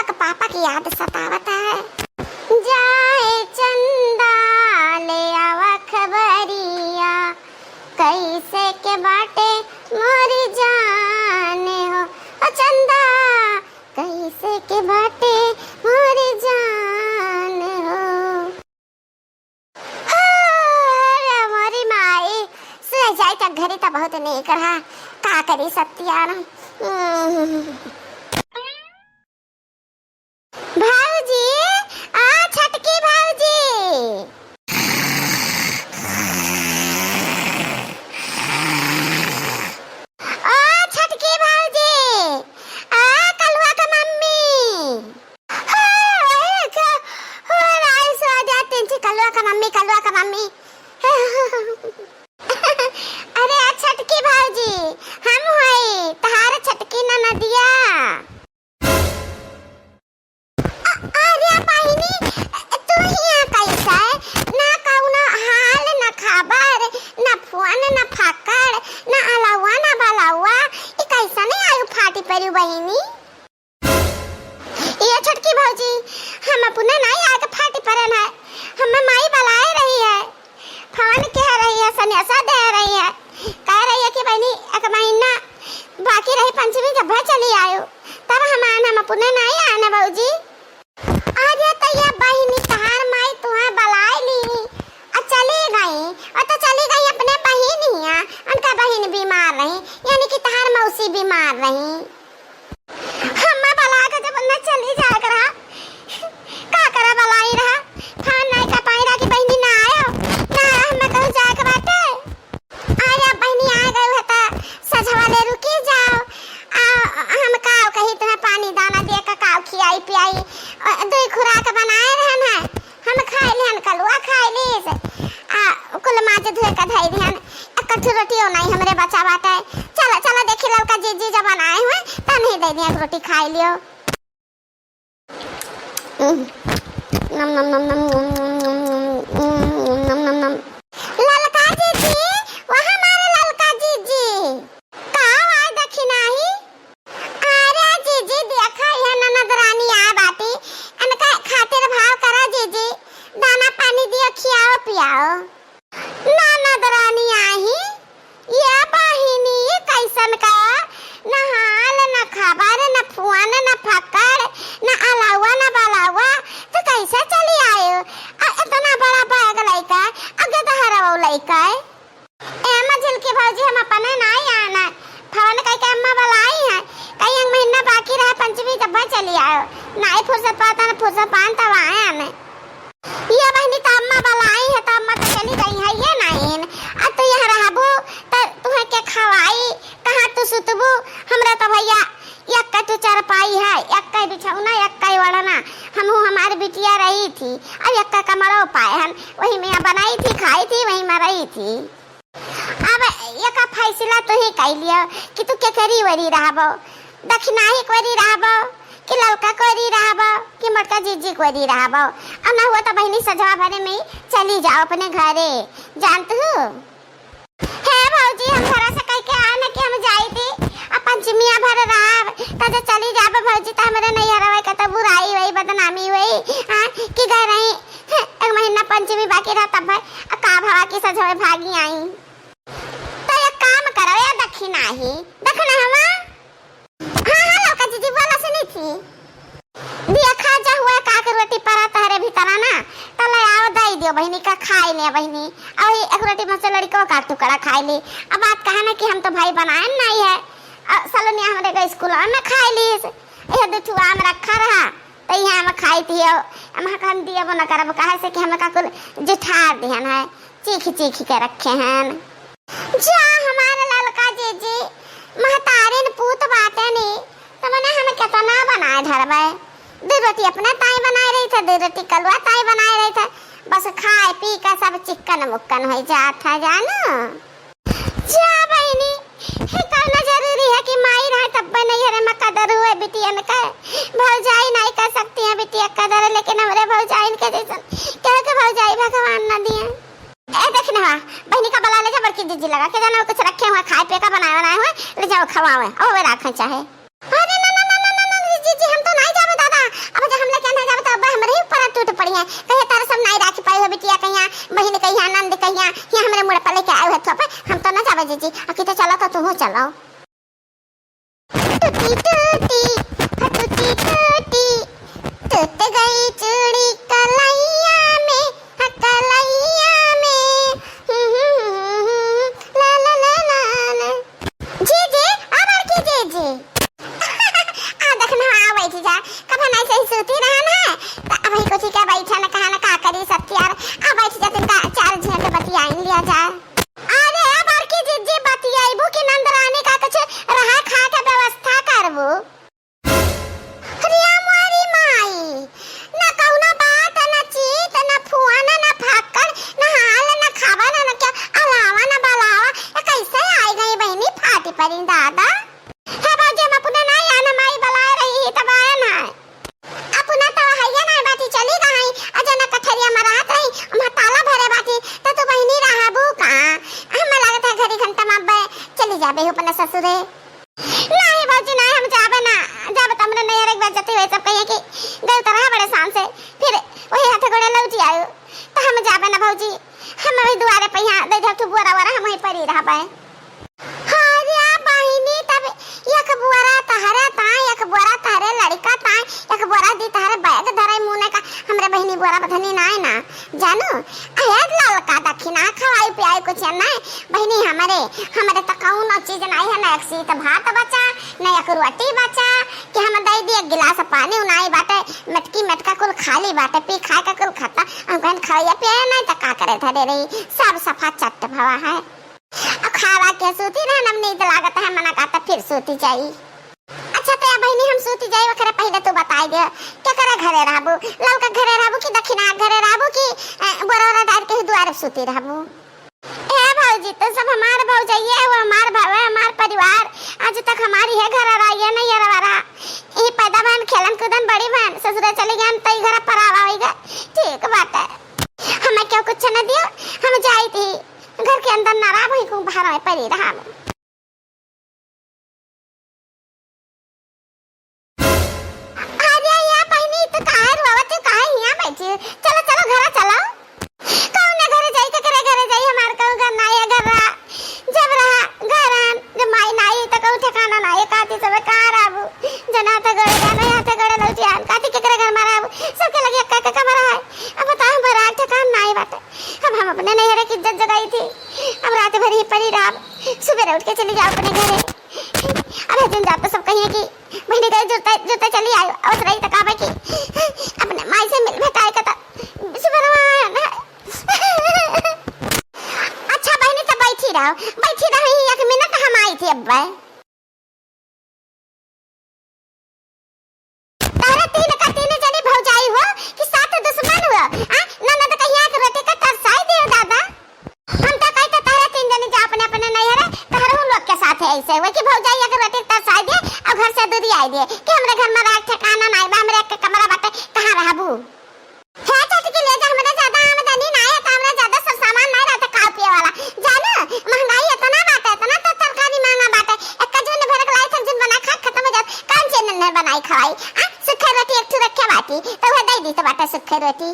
का पापा की याद सतावत है। जाए चंदा ले आवा खबरिया, कैसे के बाटे मोर जाने हो। ओ चंदा कैसे के बाटे मोर जाने हो। मोरी माई सुन जाए तक घरे तो बहुत नहीं करा का करी सत्या ना। भाऊजी आ छटकी भाऊजी, ओ छटकी भाऊजी, आ कलवा का मम्मी, कलवा का मम्मी, कलवा का मम्मी। अरे आ छटकी भाऊजी हम हई तहार छटकी ना नदिया। अरे बहिनी तू हिया कैसा है? ना कौनो हाल ना खबर ना फोन ना फाकर ना अलावा ना बलावा, ई कैसा नहीं आयु फाटी परी बहिनी। ये छटकी भाऊजी हम अपने नहीं आके फाटी परन है, हमें माई बलाए रही है, फोन कह रही है, सन्यासा दे रही है, कह रही है कि बहनी एक महीना बाकी रही पंचमी जब चली आयो तब हम अपने नहीं आने भाऊजी। आज तो ये बहनी तहार माई तुम्हें बलाए ली और चली गई, और तो चली गई अपने बहन हिया, उनका बहन बीमार रही यानी कि तहार मौसी बीमार रही। हम बला के जब न चली जा कर का करा बलाई रहा, फोन नहीं कर पाई रहा कि बहनी ना आयो ना हम कहूं जाए के बाटे। आया बहनी आ गई हता सजवा ले रुकी जाओ, हम काव कही तुम्हें पानी दाना दे के काव खियाई पियाई दो खुराक बनाए रहन है, हम खाई लेहन कलुआ खाई लीस कुल माज धोए के धई देहन, कठु रोटियो नहीं हमरे बचा बाटे। चला चला देखी लड़का जीजी जब बनाए हुए त नहीं दे दिया रोटी खाई लियो। नम नम नम नम नम नम नम। ललका जीजी वहां हमारे ललका जीजी का आवाज देखी नहीं। अरे जीजी देखा यह ननद रानी आ बाटी, इनका खातिर भाव करा जीजी, दाना पानी दियो खियाओ पियाओ। ननद रानी आई ये बहिनी कैसन का, न हाल न खबर न फोन न फकर न अलावा न बलावा, तो कैसे चली आयो? इतना बड़ा बैग लइका आगे तो हरवा लइका एमा झिलके भाऊजी हम अपने नहीं आना, फोन कह के अम्मा बुलाई है कहीं एक महीना बाकी रहा पंचमी जब चली आयो, नहीं फुर्सत पाता न फुर्सत पान तब आए हमें। ये बहनी तो अम्मा बुलाई है तो अम्मा तो चली गई है, ये नहीं अब तो यहाँ रहबू तो तुम्हें के खवाई कहाँ तू सुतबू। हमरा तो भैया एक तो चारपाई है, एक बिछौना एक वड़ना, हम हमारी बिटिया रही थी अब एक कमरो पाए हम वही में बनाई थी खाई थी वही में रही थी। अब एक फैसला तो ही कह लियो कि तू के करी वरी रहबो, दक्षिणा ही कोरी रहबो कि ललका कोरी रहबो कि मोटका जीजी कोरी रहबो। अब ना हुआ तो बहनी सजवा भरे में चली जाओ अपने घरे, जानते हो है भाऊजी हम घर से कह के आने कि हम जाई थी अब पंचमिया भर राव तब चली जाबो भाऊजी तो हमरे नहीं हरवे का तो बुराई वही बदनामी वही हां कि गए रही एक महीना पंचमी बाकी रहा तब का भावा की सजवे भागी आई। तो एक काम करो या दक्षिणा ही दक्षिणा हवा हां लड़का जीजी बोला से नहीं थी दिया खा जा हुआ का के रोटी परा तहरे भीतर ना तो ले आओ दई दियो बहनी का खाई ले बहनी और एक रोटी में से लड़को का टुकड़ा खाई ली। अब बात कहा ना कि हम तो भाई बनाए नहीं है सलोनिया हमारे का स्कूल में खाई ली ये दुठुआ में रखा रहा तो यहाँ हम खाई थी हम हम दिया वो न करब कहे से कि हम का कुल जुठार दिहन है चीख चीख के रखे हैं। जा हमारे ललका जीजी महतारिन पूत बाटे नहीं तो मैंने हमें कितना बनाए धरबे, दो रोटी अपने ताई बनाए रही थे, दो रोटी कलवा ताई बनाए रही थे, बस खाए पी का सब चिकन मुक्कन हो जाता है जानो। जा बहनी कहना जरूरी है कि माई रहे तब नहीं हरे में कदर हुए बिटिया में कहे भौजाई नहीं कर सकती है बिटिया कदर, लेकिन हमारे भौजाई के जैसा कह के भौजाई भगवान न दिए। ए देखना बहनी का बला ले जा बड़की जीजी लगा के जाना कुछ रखे हुए खाए पे का बनाए हुए ले जाओ खवाओ और वे रखा चाहे। अरे ना ना ना ना ना जीजी हम तो नहीं जावे दादा कहिया कहिया तारा सब नहीं राखी पाई हो बिटिया कहिया बहिन कहिया नंद कहिया ये हमरे मुड़ पर लेके आए हो तो हम तो ना जाबे जीजी अकी तो चलो तो तू हो चलो टूटी टूटी टूटी टूटी टूट गई चूड़ी कलैया में कलैया में ला ला ला ला जी जी आवर की जी जी आ देखना आ बैठी जा कभी नहीं सही सोती रहा ना अब ही कुछ क्या बैठा ना कहा ना का करी सब यार आ बैठ जा तिनका 4 घंटे बतियाई लिया जा अरे आवर की जी जी बतियाई भू की नंद रानी का कुछ रहा खा के व्यवस्था करबो दादा है बाजे हम अपने ना आना माई बला रही है तब आया ना अपना तो है ना बाती चली गई अजना कठरिया मरात रही हम ताला भरे बाती त तो बहिनी रहा बू का हम लगता है घड़ी घंटा में चली जाबे हो अपना ससुरे नहीं बाजी नहीं हम जाबे ना जब तुमने नहीं एक बार जते हुए सब कहिए कि गए तरह बड़े शान से फिर वही हाथ गोड़े लौटी आयो तो हम जाबे ना भौजी हम वही दुआरे पे यहां दे धर तू बुरा वरा हम वही पड़ी रह पाए बोरा बधनी नाय ना जानू अयाद लाल का दखिना खवाई पियाई कुछ नहीं बहनी हमारे तो कौन चीज नहीं है ना एक सीत भात बचा ना एक रोटी बचा कि हम दे दी एक गिलास पानी उनाई बाटे मटकी मटका कुल खाली बाटे पी खाए का कुल खाता हम कहन खाया पिया नहीं तो का करे धरे रही सब सफा चट भवा है अब खावा के सूती ना नम नींद लागत है मना का फिर सूती चाहिए अच्छा तो बहनी हम सूती जाई वखरे पहले तो बताई दे क्या करे घरे रहबू ललका घरे रहबू कि दक्षिणा घरे रहबू कि बरोरा डाल के द्वार सूती रहबू ए भौजी तो सब हमार भौजाई है वो हमार भाव है हमार परिवार आज तक हमारी है घर रही नहीं है रवारा ये पैदा बहन खेलन कूदन बड़ी बहन ससुर चली गई तई घर पर आवाएगा ठीक बात है हमें क्यों कुछ न दियो हम जाई थी घर के अंदर ना रहा वही को बाहर में पड़ी रहा चलो चलो घर चलो कौन ना घर जाई के करे जाई हमार को घर ना है घर जब रहा घर जब माई नाई तो कहू ठिकाना ना है काती सब कहां रहबू जना त गड़े गाना या त गड़े लौटी आन काती के करे घर मारा सबके लगे का कमरा है अब बताओ बरा ठिकाना नाई बात अब हम अपने नहरे की इज्जत जगाई थी अब रात भर ही पड़ी रात सुबह उठ के चली जाओ अपने घरे अब दिन जाते सब कहिए कि महीने गए जुता चली आयो अवसर रही तक आवे की अपने माई से मिल भेटाए का सुबह ना अच्छा बहनी तो बैठी रहो एक मिनट हम आई थी अब तारा तीन जने भौजाई हो कि साथ दुश्मन हो ननद कहिया के रोटी का तरसाई दे दादा हम तो कहते तारा तीन जने जा अपने नहीं है तारा हम लोग के साथ है ऐसे वो कि भौजाई के रोटी तरसाई दे और घर से दूरी आई दे कि हमरे घर में रात ठिकाना नहीं बा हमरे के कमरा बाटे कहां रहबू है चाची के ले जा हमरे ज्यादा आमदनी नहीं है हमरा ज्यादा सब सामान नहीं रहता खा पिए वाला जानो महंगाई इतना बाटे इतना तो तरकारी महंगा बाटे एक जन भर के लाई थन जन बना खा खत्म हो जात कौन से न बनाई खवाई सुखे रोटी एक ठू रखे बाटी तो वह दे दी तो बाटे सुखे रोटी